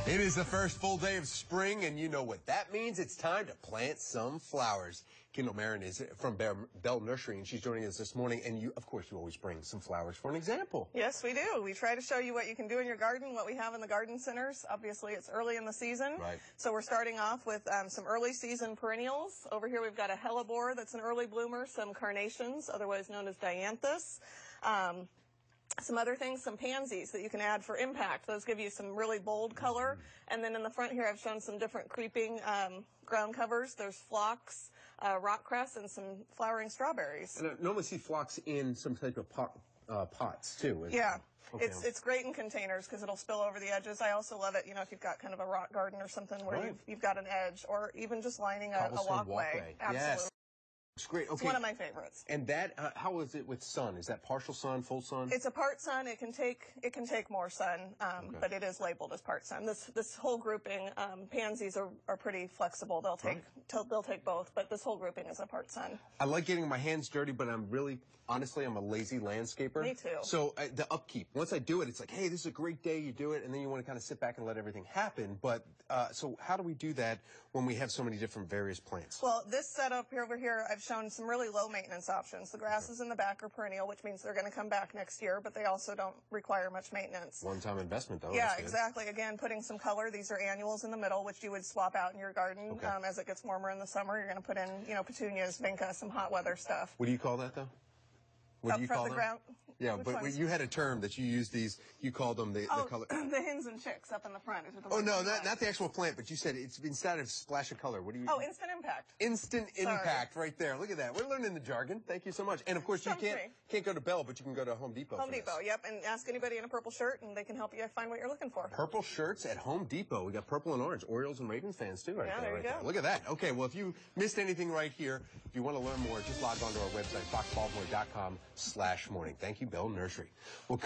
It is the first full day of spring, and you know what that means. It's time to plant some flowers. Kindal Marin is from Bell Nursery, and she's joining us this morning. And you, of course, you always bring some flowers for an example. Yes, we do. We try to show you what you can do in your garden, what we have in the garden centers. Obviously, it's early in the season. Right. So we're starting off with some early season perennials. Over here, we've got a hellebore that's an early bloomer, some carnations, otherwise known as dianthus. Some other things, some pansies that you can add for impact. Those give you some really bold color. And then in the front here, I've shown some different creeping ground covers. There's phlox, rock cress, and some flowering strawberries. And I normally see phlox in some type of pots, too. Yeah. Okay. It's great in containers because it'll spill over the edges. I also love it, you know, if you've got kind of a rock garden or something where you've got an edge, or even just lining a walkway. Absolutely. Yes. It's great. Okay. It's one of my favorites. And that, how is it with sun? Is that partial sun, full sun? It's a part sun. It can take more sun, but it is labeled as part sun. This whole grouping, pansies are pretty flexible. They'll take both, but this whole grouping is a part sun. I like getting my hands dirty, but honestly, I'm a lazy landscaper. Me too. So the upkeep, once I do it, it's like, hey, this is a great day. You do it, and then you want to kind of sit back and let everything happen. But so how do we do that when we have so many different various plants? Well, this setup over here, I've shown some really low maintenance options. The grasses in the back are perennial, which means they're going to come back next year, but they also don't require much maintenance. One-time investment, though. Yeah, exactly. Again, putting some color. These are annuals in the middle, which you would swap out in your garden as it gets warmer in the summer. You're going to put in, you know, petunias, vinca, some hot weather stuff. What do you call that, though? What do you call them? Ground. Yeah, but you had a term that you used these, you called them the color. The hens and chicks up in the front. Oh, no, not the actual plant, but you said it's instead of splash of color. What do you? Oh, instant impact. Instant impact right there. Look at that. We're learning the jargon. Thank you so much. And, of course, you can't go to Bell, but you can go to Home Depot. Home Depot, yep. And ask anybody in a purple shirt, and they can help you find what you're looking for. Purple shirts at Home Depot. We got purple and orange. Orioles and Ravens fans, too, right there. There you go. Look at that. Okay, well, if you missed anything right here, if you want to learn more, just log on to our website, foxbaltimore.com/morning. Thank you, Bell Nursery. We'll